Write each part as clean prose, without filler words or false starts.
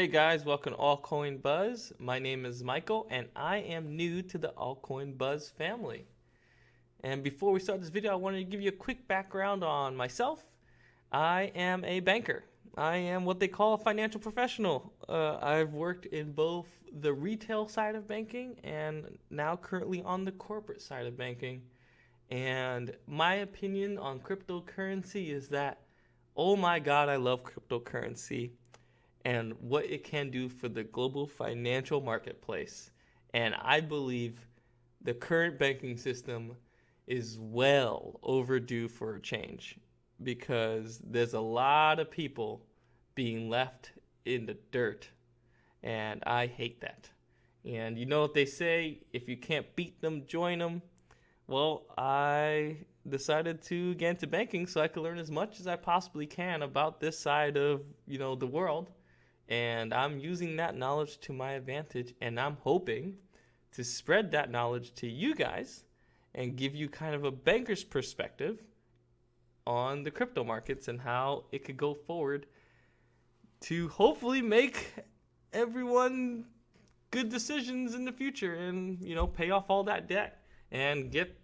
Hey guys, welcome to Altcoin Buzz. My name is Michael and I am new to the Altcoin Buzz family. And before we start this video, I wanted to give you a quick background on myself. I am a banker. I am what they call a financial professional. I've worked in both the retail side of banking and now currently on the corporate side of banking. And my opinion on cryptocurrency is that, oh my God, I love cryptocurrency and what it can do for the global financial marketplace. And I believe the current banking system is well overdue for a change because there's a lot of people being left in the dirt, and I hate that. And you know what they say, if you can't beat them, join them. Well, I decided to get into banking so I could learn as much as I possibly can about this side of, the world. And I'm using that knowledge to my advantage, and I'm hoping to spread that knowledge to you guys and give you kind of a banker's perspective on the crypto markets and how it could go forward to hopefully make everyone good decisions in the future and, pay off all that debt and get,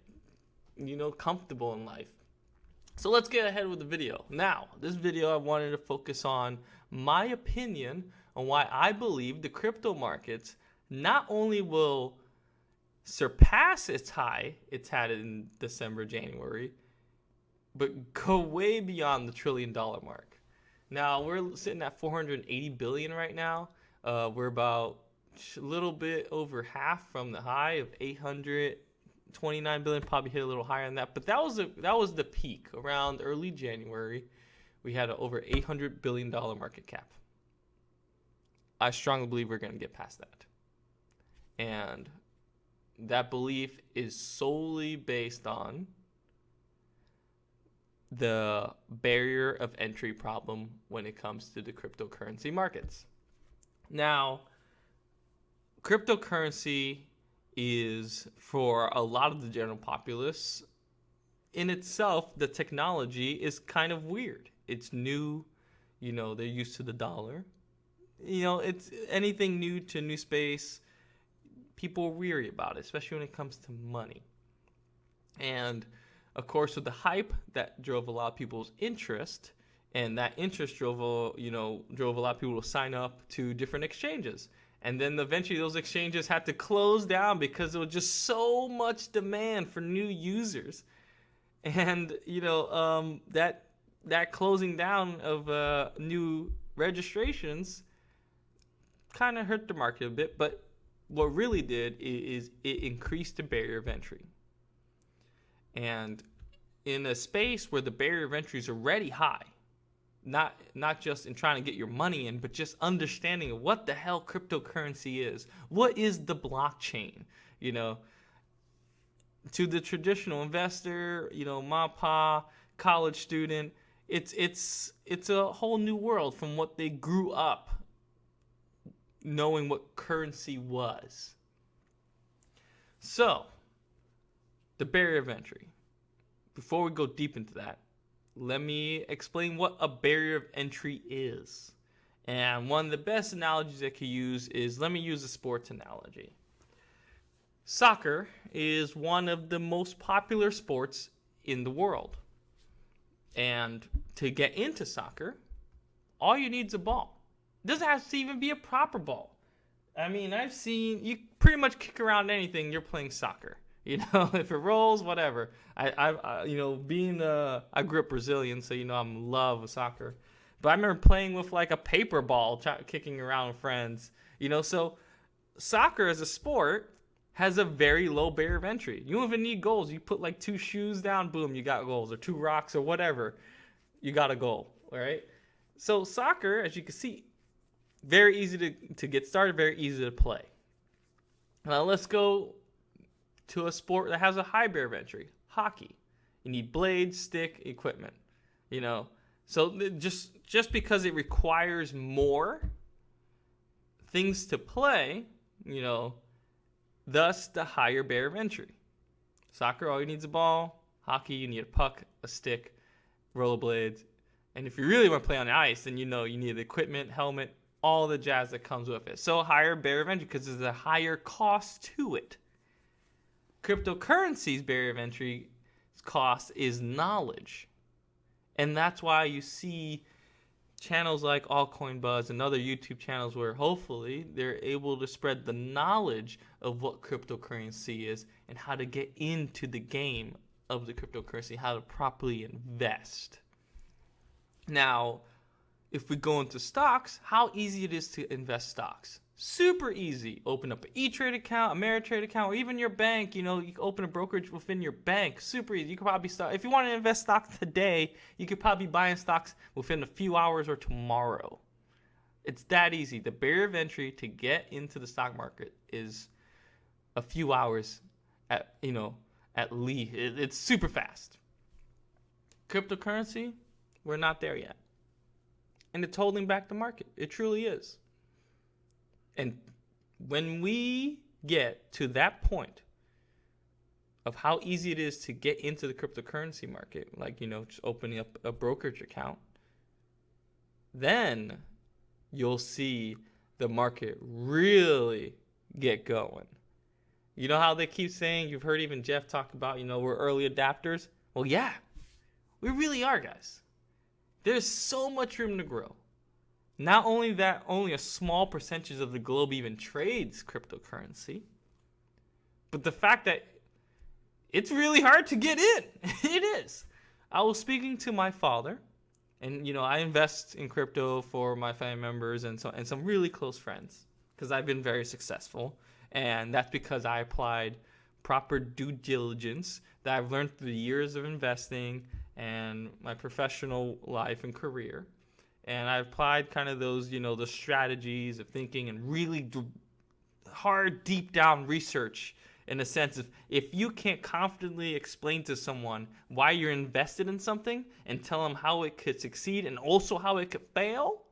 comfortable in life. So let's get ahead with the video. Now, this video I wanted to focus on my opinion on why I believe the crypto markets not only will surpass its high it's had in December, January, but go way beyond the $1 trillion mark. Now, we're sitting at 480 billion right now. We're about a little bit over half from the high of 829 billion, probably hit a little higher than that. But that was the peak around early January. We had an over $800 billion market cap. I strongly believe we're going to get past that. And that belief is solely based on the barrier of entry problem when it comes to the cryptocurrency markets. Now, cryptocurrency is, for a lot of the general populace, in itself, the technology is kind of weird. It's new, they're used to the dollar. It's anything new to new space, people are weary about it, especially when it comes to money. And of course, with the hype, that drove a lot of people's interest, and that interest drove a lot of people to sign up to different exchanges. And then eventually those exchanges had to close down because there was just so much demand for new users. And, that closing down of new registrations kind of hurt the market a bit. But what really did is it increased the barrier of entry. And in a space where the barrier of entry is already high, not just in trying to get your money in, but just understanding what the hell cryptocurrency is. What is the blockchain? To the traditional investor, ma, pa, college student, it's a whole new world from what they grew up knowing what currency was. So, the barrier of entry. Before we go deep into that, let me explain what a barrier of entry is. And one of the best analogies I could use is, let me use a sports analogy. Soccer is one of the most popular sports in the world. And to get into soccer, all you need is a ball. It doesn't have to even be a proper ball. I mean, I've seen you pretty much kick around anything, you're playing soccer. If it rolls, whatever. I grew up Brazilian, so I'm in love with soccer. But I remember playing with like a paper ball, kicking around with friends. So soccer as a sport has a very low barrier of entry. You don't even need goals. You put like 2 shoes down, boom, you got goals, or 2 rocks or whatever, you got a goal. All right. So soccer, as you can see, very easy to get started, very easy to play. Now let's go to a sport that has a high barrier of entry, hockey. You need blades, stick, equipment. So just because it requires more things to play, thus the higher barrier of entry. Soccer, all you need is a ball. Hockey, you need a puck, a stick, rollerblades. And if you really want to play on the ice, then you need equipment, helmet, all the jazz that comes with it. So higher barrier of entry because there's a higher cost to it. Cryptocurrency's barrier of entry cost is knowledge. And that's why you see channels like Altcoin Buzz and other YouTube channels where hopefully they're able to spread the knowledge of what cryptocurrency is and how to get into the game of the cryptocurrency, how to properly invest. Now, if we go into stocks, how easy it is to invest stocks. Super easy. Open up an E-Trade account, a Ameritrade account, or even your bank. You can open a brokerage within your bank. Super easy. You could probably start. If you want to invest stocks today, you could probably buy in stocks within a few hours or tomorrow. It's that easy. The barrier of entry to get into the stock market is a few hours at least. It's super fast. Cryptocurrency, we're not there yet. And it's holding back the market. It truly is. And when we get to that point of how easy it is to get into the cryptocurrency market, like, just opening up a brokerage account, then you'll see the market really get going. You know how they keep saying, you've heard even Jeff talk about, we're early adapters? Well, yeah, we really are, guys. There's so much room to grow. Not only that, only a small percentage of the globe even trades cryptocurrency, but the fact that it's really hard to get in. It is. I was speaking to my father, and I invest in crypto for my family members and some really close friends because I've been very successful, and that's because I applied proper due diligence that I've learned through the years of investing and my professional life and career. And I applied kind of those, the strategies of thinking and really hard, deep down research in a sense of if you can't confidently explain to someone why you're invested in something and tell them how it could succeed and also how it could fail,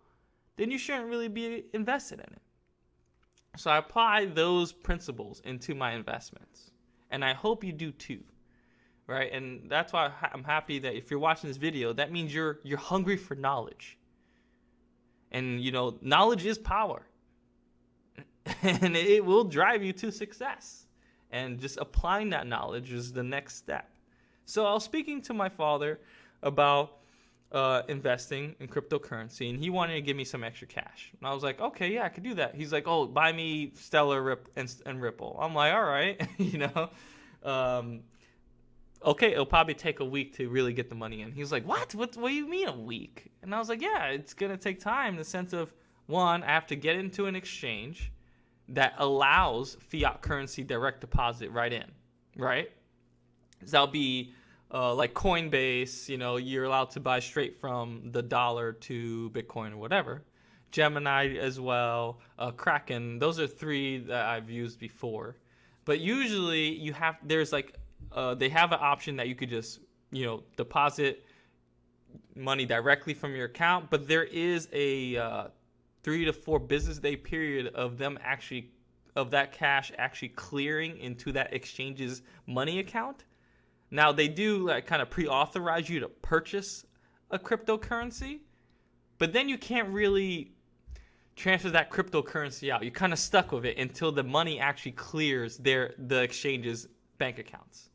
then you shouldn't really be invested in it. So I apply those principles into my investments. And I hope you do too. Right? And that's why I'm happy that if you're watching this video, that means you're hungry for knowledge. And, knowledge is power. And it will drive you to success. And just applying that knowledge is the next step. So I was speaking to my father about investing in cryptocurrency, and he wanted to give me some extra cash. And I was like, okay, yeah, I could do that. He's like, oh, buy me Stellar and Ripple. I'm like, all right, okay, it'll probably take a week to really get the money in. He's like, what? What do you mean a week? And I was like, yeah, it's going to take time in the sense of, one, I have to get into an exchange that allows fiat currency direct deposit right in, right? So that'll be like Coinbase, you're allowed to buy straight from the dollar to Bitcoin or whatever. Gemini as well, Kraken, those are three that I've used before. But usually there's like, they have an option that you could just, deposit money directly from your account, but there is a 3 to 4 business day period of that cash actually clearing into that exchange's money account. Now they do kind of pre-authorize you to purchase a cryptocurrency, but then you can't really transfer that cryptocurrency out. You're kind of stuck with it until the money actually clears the exchange's bank accounts.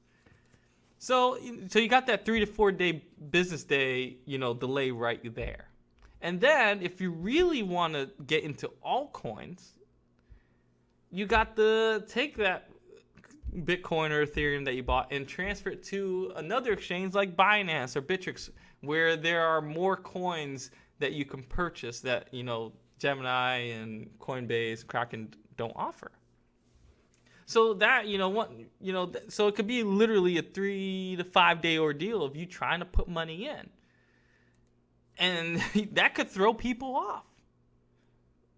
So you got that 3 to 4 day business day, delay right there. And then if you really want to get into altcoins, you got to take that Bitcoin or Ethereum that you bought and transfer it to another exchange like Binance or Bittrex, where there are more coins that you can purchase that, Gemini and Coinbase, Kraken don't offer. So that, so it could be literally a 3 to 5 day ordeal of you trying to put money in. And that could throw people off.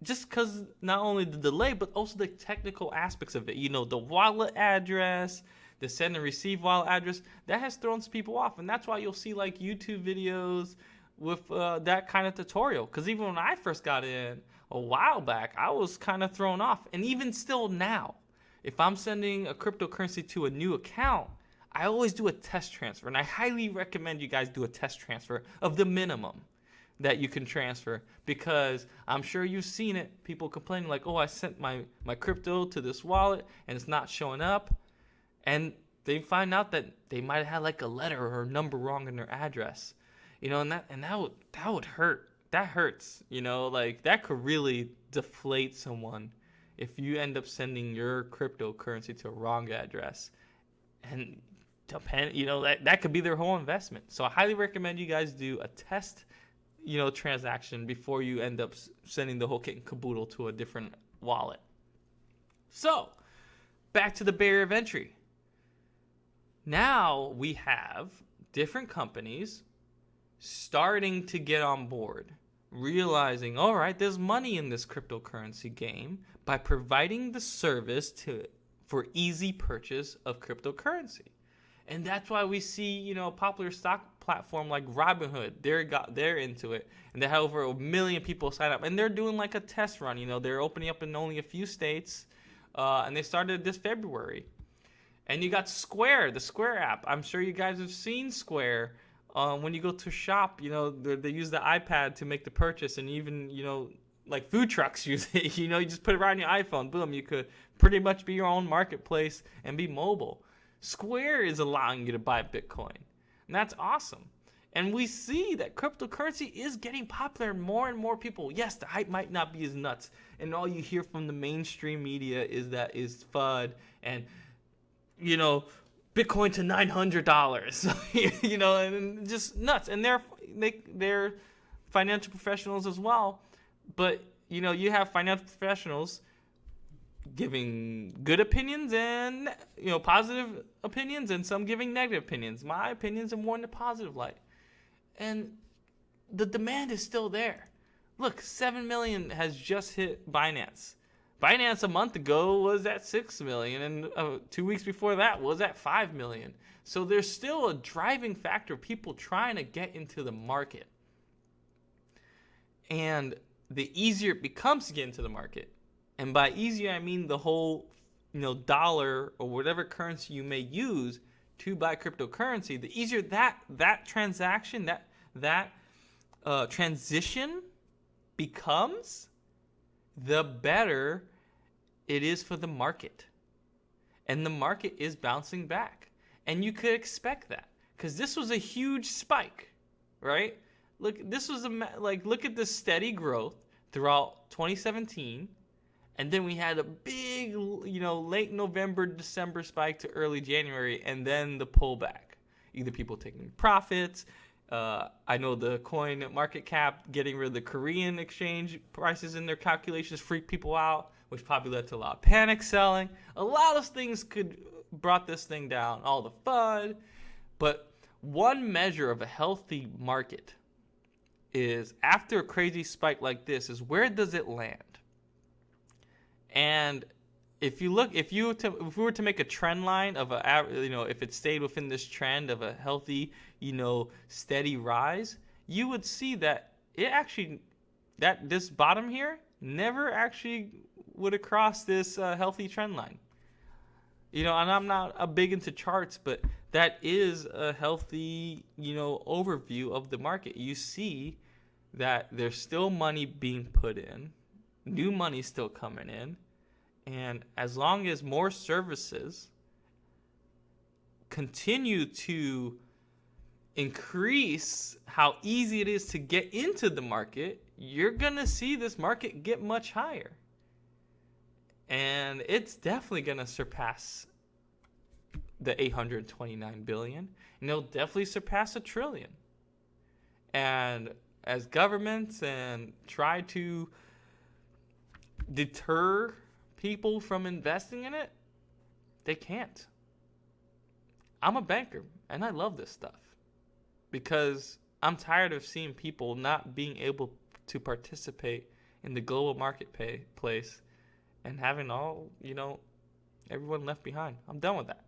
Just because not only the delay, but also the technical aspects of it. The wallet address, the send and receive wallet address, that has thrown some people off. And that's why you'll see like YouTube videos with that kind of tutorial. Because even when I first got in a while back, I was kind of thrown off. And even still now, if I'm sending a cryptocurrency to a new account, I always do a test transfer. And I highly recommend you guys do a test transfer of the minimum. that you can transfer, because I'm sure you've seen it. People complaining like, oh, I sent my crypto to this wallet and it's not showing up. And they find out that they might have had like a letter or a number wrong in their address. And that would hurt. That hurts. Like that could really deflate someone if you end up sending your cryptocurrency to a wrong address. And that could be their whole investment. So I highly recommend you guys do a test transaction before you end up sending the whole kit and caboodle to a different wallet. So back to the barrier of entry. Now we have different companies starting to get on board, realizing, all right, there's money in this cryptocurrency game by providing the service for easy purchase of cryptocurrency. And that's why we see, a popular stock platform like Robinhood, they're into it, and they have over 1 million people sign up, and they're doing like a test run. They're opening up in only a few states, and they started this February. And you got Square, the Square app. I'm sure you guys have seen Square. When you go to shop, they use the iPad to make the purchase, and even like food trucks use it. You just put it right on your iPhone. Boom, you could pretty much be your own marketplace and be mobile. Square is allowing you to buy Bitcoin, and that's awesome. And we see that cryptocurrency is getting popular. More and more people. Yes, the hype might not be as nuts, and all you hear from the mainstream media is FUD and Bitcoin to $900, and just nuts. And they're financial professionals as well, but you have financial professionals giving good opinions and positive opinions, and some giving negative opinions. My opinions are more in the positive light, and the demand is still there. Look, 7 million has just hit Binance. Binance a month ago was at 6 million, and 2 weeks before that was at 5 million. So there's still a driving factor of people trying to get into the market. And the easier it becomes to get into the market, and by easier I mean the whole dollar or whatever currency you may use to buy cryptocurrency, the easier that transaction, that transition becomes, the better it is for the market. And the market is bouncing back. And you could expect that, because this was a huge spike, right? Look at this steady growth throughout 2017. And then we had a big, late November, December spike to early January, and then the pullback. Either people taking profits. I know the coin market cap getting rid of the Korean exchange prices in their calculations freaked people out, which probably led to a lot of panic selling. A lot of things brought this thing down, all the FUD. But one measure of a healthy market is, after a crazy spike like this, is where does it land? And if we were to make a trend line of if it stayed within this trend of a healthy, steady rise, you would see that this bottom here never actually would have crossed this healthy trend line. And I'm not a big into charts, but that is a healthy, overview of the market. You see that there's still money being put in, new money still coming in, and as long as more services continue to increase how easy it is to get into the market, you're going to see this market get much higher. And it's definitely going to surpass the 829 billion. And it'll definitely surpass $1 trillion. And as governments try to deter people from investing in it, they can't. I'm a banker, and I love this stuff, because I'm tired of seeing people not being able to participate in the global marketplace and having everyone left behind. I'm done with that.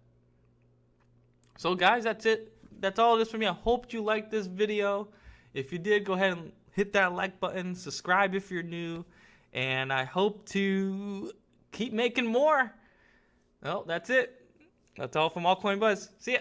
So guys, that's it. That's all it is for me. I hope you liked this video. If you did, go ahead and hit that like button, subscribe if you're new, and I hope to keep making more. Well, that's it. That's all from Altcoin Buzz. See ya.